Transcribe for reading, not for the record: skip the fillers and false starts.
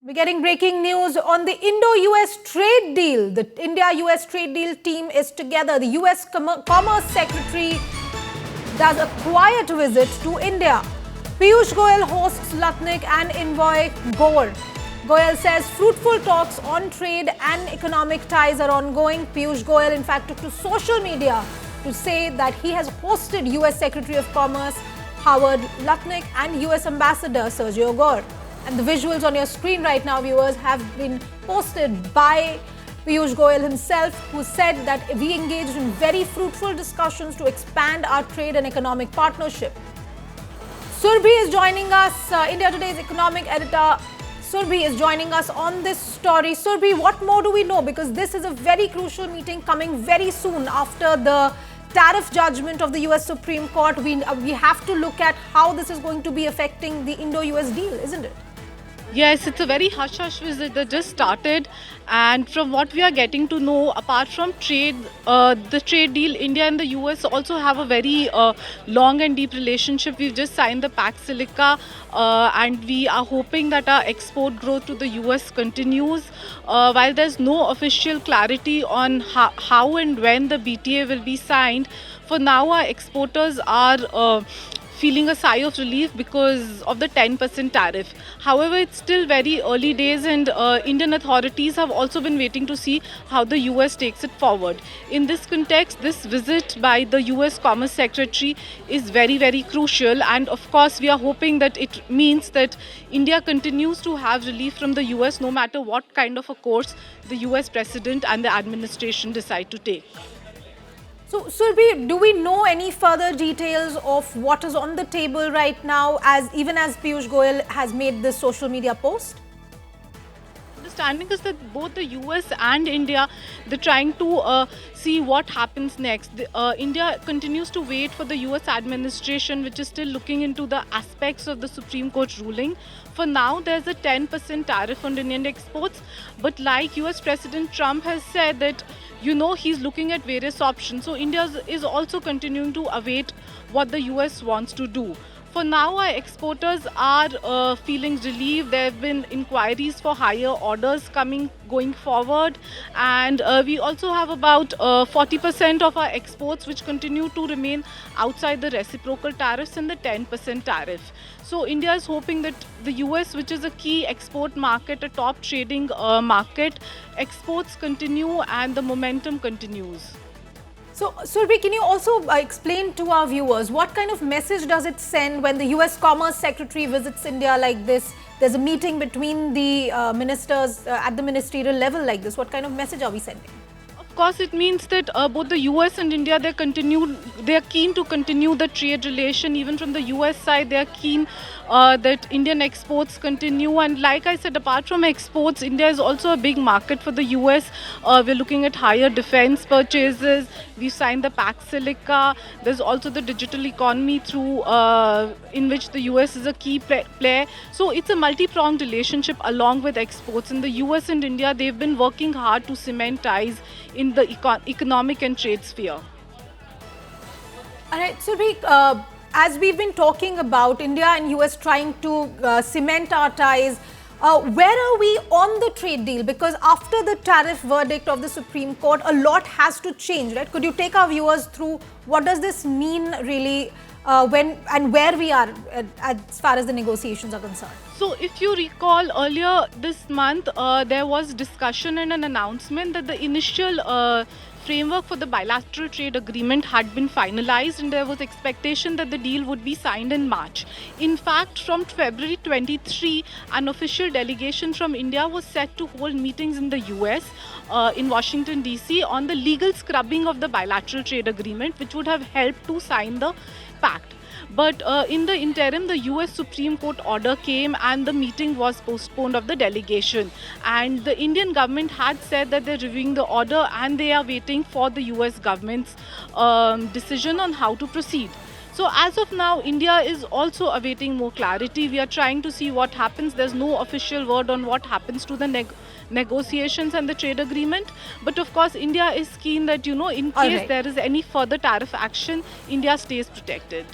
We're getting breaking news on the Indo-US trade deal. The India-US trade deal team is together. The US Commerce Secretary does a quiet visit to India. Piyush Goyal hosts Lutnick and envoy Gore. Goyal says fruitful talks on trade and economic ties are ongoing. Piyush Goyal, in fact, took to social media to say that he has hosted US Secretary of Commerce Howard Lutnick and US Ambassador Sergio Gore. And the visuals on your screen right now, viewers, have been posted by Piyush Goyal himself, who said that we engaged in very fruitful discussions to expand our trade and economic partnership. Surbhi is joining us, India Today's economic editor. Surbhi is joining us on this story. Surbhi, what more do we know? Because this is a very crucial meeting coming very soon after the tariff judgment of the US Supreme Court. We have to look at how this is going to be affecting the Indo-US deal, isn't it? Yes, it's a very hush-hush visit that just started, and from what we are getting to know, apart from trade, the trade deal, India and the US also have a very long and deep relationship. We've just signed the Pax Silica, and we are hoping that our export growth to the US continues. While there's no official clarity on how and when the BTA will be signed, for now our exporters are feeling a sigh of relief because of the 10% tariff. However, it's still very early days, and Indian authorities have also been waiting to see how the US takes it forward. In this context, this visit by the US Commerce Secretary is very, very crucial, and of course we are hoping that it means that India continues to have relief from the US no matter what kind of a course the US President and the administration decide to take. So, Surbhi, do we know any further details of what is on the table right now, even as Piyush Goyal has made this social media post? Understanding is that both the US and India, they're trying to see what happens next. India continues to wait for the US administration, which is still looking into the aspects of the Supreme Court ruling. For now, there's a 10% tariff on Indian exports, but like US President Trump has said that, he's looking at various options. So India is also continuing to await what the US wants to do. For now, our exporters are feeling relieved. There have been inquiries for higher orders going forward, and we also have about 40% of our exports which continue to remain outside the reciprocal tariffs and the 10% tariff. So India is hoping that the US, which is a key export market, a top trading market, exports continue and the momentum continues. So, Surbhi, can you also explain to our viewers what kind of message does it send when the US Commerce Secretary visits India like this? There's a meeting between the ministers at the ministerial level like this. What kind of message are we sending? Of course, it means that both the US and India, they are keen to continue the trade relation. Even from the US side, they are keen that Indian exports continue. And like I said, apart from exports, India is also a big market for the US. We're looking at higher defense purchases. We've signed the Pax Silica. There's also the digital economy in which the US is a key player. So it's a multi-pronged relationship along with exports. In the US and India, they've been working hard to cement ties in the economic and trade sphere. All right, Surbhi, as we've been talking about India and US trying to cement our ties, where are we on the trade deal? Because after the tariff verdict of the Supreme Court, a lot has to change, right? Could you take our viewers through what does this mean really when and where we are as far as the negotiations are concerned? So if you recall, earlier this month, there was discussion and an announcement that the initial framework for the bilateral trade agreement had been finalized, and there was expectation that the deal would be signed in March. In fact, from February 23, an official delegation from India was set to hold meetings in the US, in Washington, D.C., on the legal scrubbing of the bilateral trade agreement, which would have helped to sign the pact. But in the interim, the US Supreme Court order came and the meeting was postponed of the delegation. And the Indian government had said that they're reviewing the order and they are waiting for the US government's decision on how to proceed. So as of now, India is also awaiting more clarity. We are trying to see what happens. There's no official word on what happens to the negotiations and the trade agreement. But of course, India is keen that, in case there is any further tariff action, India stays protected.